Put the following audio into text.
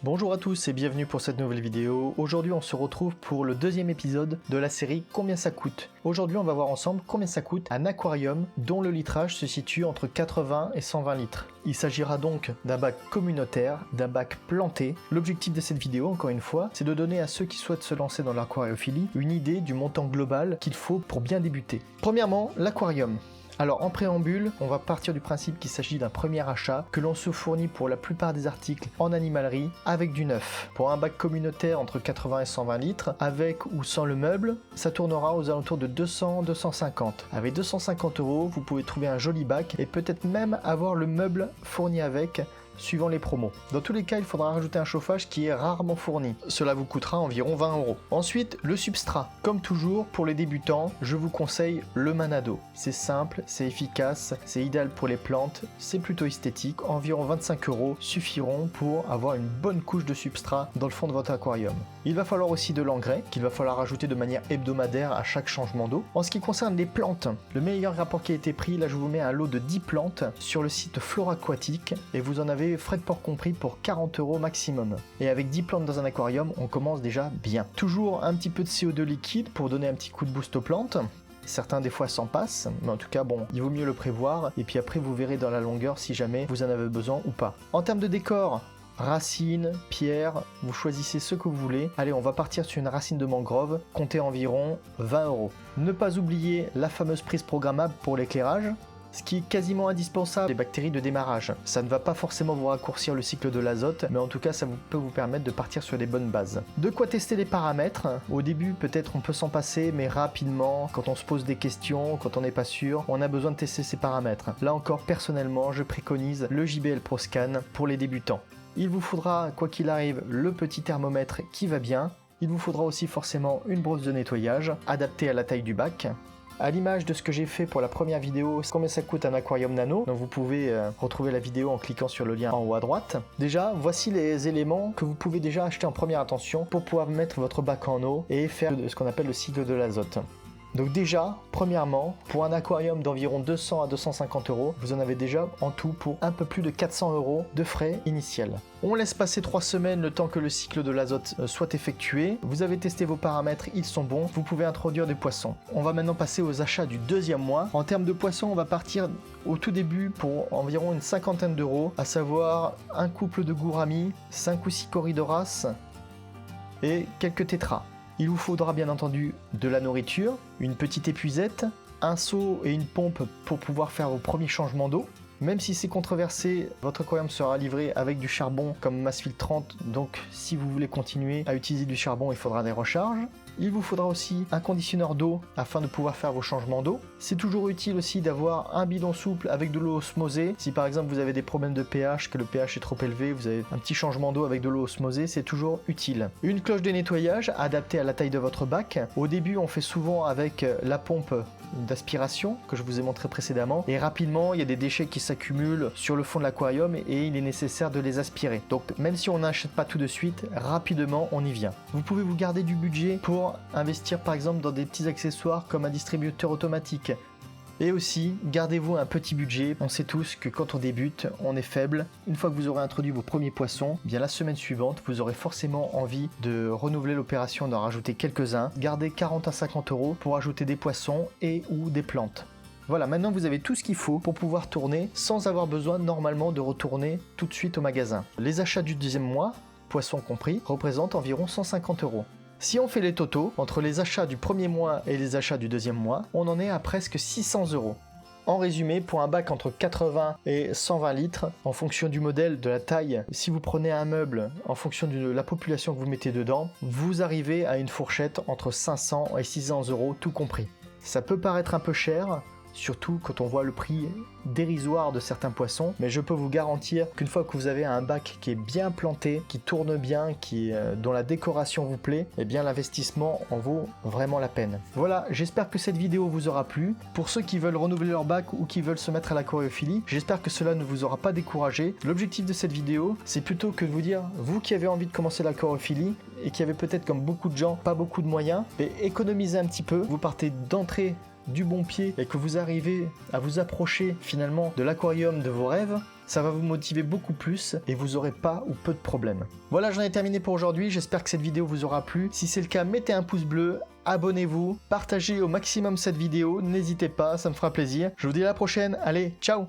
Bonjour à tous et bienvenue pour cette nouvelle vidéo. Aujourd'hui on se retrouve pour le deuxième épisode de la série Combien ça coûte. Aujourd'hui on va voir ensemble combien ça coûte un aquarium dont le litrage se situe entre 80 et 120 litres. Il s'agira donc d'un bac communautaire, d'un bac planté. L'objectif de cette vidéo, encore une fois, c'est de donner à ceux qui souhaitent se lancer dans l'aquariophilie une idée du montant global qu'il faut pour bien débuter. Premièrement, l'aquarium. Alors en préambule, on va partir du principe qu'il s'agit d'un premier achat que l'on se fournit pour la plupart des articles en animalerie avec du neuf. Pour un bac communautaire entre 80 et 120 litres, avec ou sans le meuble, ça tournera aux alentours de 200-250. Avec 250 €, vous pouvez trouver un joli bac et peut-être même avoir le meuble fourni avec, suivant les promos. Dans tous les cas, il faudra rajouter un chauffage qui est rarement fourni. Cela vous coûtera environ 20 €. Ensuite, le substrat. Comme toujours, pour les débutants, je vous conseille le Manado. C'est simple, c'est efficace, c'est idéal pour les plantes, c'est plutôt esthétique. Environ 25 € suffiront pour avoir une bonne couche de substrat dans le fond de votre aquarium. Il va falloir aussi de l'engrais, qu'il va falloir ajouter de manière hebdomadaire à chaque changement d'eau. En ce qui concerne les plantes, le meilleur rapport qui a été pris, là je vous mets un lot de 10 plantes sur le site Flora Aquatique et vous en avez frais de port compris pour 40 € maximum. Et avec 10 plantes dans un aquarium, on commence déjà bien. Toujours un petit peu de CO2 liquide pour donner un petit coup de boost aux plantes. Certains des fois s'en passent, mais en tout cas bon, il vaut mieux le prévoir et puis après vous verrez dans la longueur si jamais vous en avez besoin ou pas. En termes de décor, racines, pierres, vous choisissez ce que vous voulez. Allez, on va partir sur une racine de mangrove, comptez environ 20 €. Ne pas oublier la fameuse prise programmable pour l'éclairage. Ce qui est quasiment indispensable, les bactéries de démarrage. Ça ne va pas forcément vous raccourcir le cycle de l'azote, mais en tout cas ça peut vous permettre de partir sur des bonnes bases. De quoi tester les paramètres. Au début peut-être on peut s'en passer, mais rapidement, quand on se pose des questions, quand on n'est pas sûr, on a besoin de tester ces paramètres. Là encore, personnellement, je préconise le JBL Pro Scan pour les débutants. Il vous faudra, quoi qu'il arrive, le petit thermomètre qui va bien. Il vous faudra aussi forcément une brosse de nettoyage, adaptée à la taille du bac. À l'image de ce que j'ai fait pour la première vidéo, combien ça coûte un aquarium nano, donc vous pouvez retrouver la vidéo en cliquant sur le lien en haut à droite. Déjà, voici les éléments que vous pouvez déjà acheter en première intention pour pouvoir mettre votre bac en eau et faire ce qu'on appelle le cycle de l'azote. Donc déjà, premièrement, pour un aquarium d'environ 200 à 250 €, vous en avez déjà en tout pour un peu plus de 400 € de frais initial. On laisse passer 3 semaines le temps que le cycle de l'azote soit effectué. Vous avez testé vos paramètres, ils sont bons, vous pouvez introduire des poissons. On va maintenant passer aux achats du deuxième mois. En termes de poissons, on va partir au tout début pour environ une cinquantaine d'euros, à savoir un couple de gouramis, 5 ou 6 corydoras et quelques tétras. Il vous faudra bien entendu de la nourriture, une petite épuisette, un seau et une pompe pour pouvoir faire vos premiers changements d'eau. Même si c'est controversé, votre aquarium sera livré avec du charbon comme Massfield 30, donc si vous voulez continuer à utiliser du charbon, il faudra des recharges. Il vous faudra aussi un conditionneur d'eau afin de pouvoir faire vos changements d'eau. C'est toujours utile aussi d'avoir un bidon souple avec de l'eau osmosée. Si par exemple vous avez des problèmes de pH, que le pH est trop élevé, vous avez un petit changement d'eau avec de l'eau osmosée, c'est toujours utile. Une cloche de nettoyage adaptée à la taille de votre bac. Au début, on fait souvent avec la pompe d'aspiration que je vous ai montré précédemment et rapidement il y a des déchets qui s'accumulent sur le fond de l'aquarium et il est nécessaire de les aspirer. Donc même si on n'achète pas tout de suite, rapidement on y vient. Vous pouvez vous garder du budget pour investir par exemple dans des petits accessoires comme un distributeur automatique. Et aussi, gardez-vous un petit budget. On sait tous que quand on débute, on est faible. Une fois que vous aurez introduit vos premiers poissons, bien la semaine suivante, vous aurez forcément envie de renouveler l'opération, d'en rajouter quelques-uns. Gardez 40 à 50 € pour ajouter des poissons et ou des plantes. Voilà, maintenant vous avez tout ce qu'il faut pour pouvoir tourner sans avoir besoin normalement de retourner tout de suite au magasin. Les achats du deuxième mois, poissons compris, représentent environ 150 €. Si on fait les totaux, entre les achats du premier mois et les achats du deuxième mois, on en est à presque 600 €. En résumé, pour un bac entre 80 et 120 litres, en fonction du modèle, de la taille, si vous prenez un meuble, en fonction de la population que vous mettez dedans, vous arrivez à une fourchette entre 500 et 600 € tout compris. Ça peut paraître un peu cher, surtout quand on voit le prix dérisoire de certains poissons, mais je peux vous garantir qu'une fois que vous avez un bac qui est bien planté, qui tourne bien, dont la décoration vous plaît, eh bien l'investissement en vaut vraiment la peine. Voilà, j'espère que cette vidéo vous aura plu. Pour ceux qui veulent renouveler leur bac ou qui veulent se mettre à l'aquariophilie, j'espère que cela ne vous aura pas découragé. L'objectif de cette vidéo, c'est plutôt que de vous dire, vous qui avez envie de commencer l'aquariophilie et qui avez peut-être comme beaucoup de gens pas beaucoup de moyens, économisez un petit peu, vous partez d'entrée du bon pied et que vous arrivez à vous approcher finalement de l'aquarium de vos rêves, ça va vous motiver beaucoup plus et vous n'aurez pas ou peu de problèmes. Voilà, j'en ai terminé pour aujourd'hui, j'espère que cette vidéo vous aura plu. Si c'est le cas, mettez un pouce bleu, abonnez-vous, partagez au maximum cette vidéo, n'hésitez pas, ça me fera plaisir. Je vous dis à la prochaine, allez, ciao!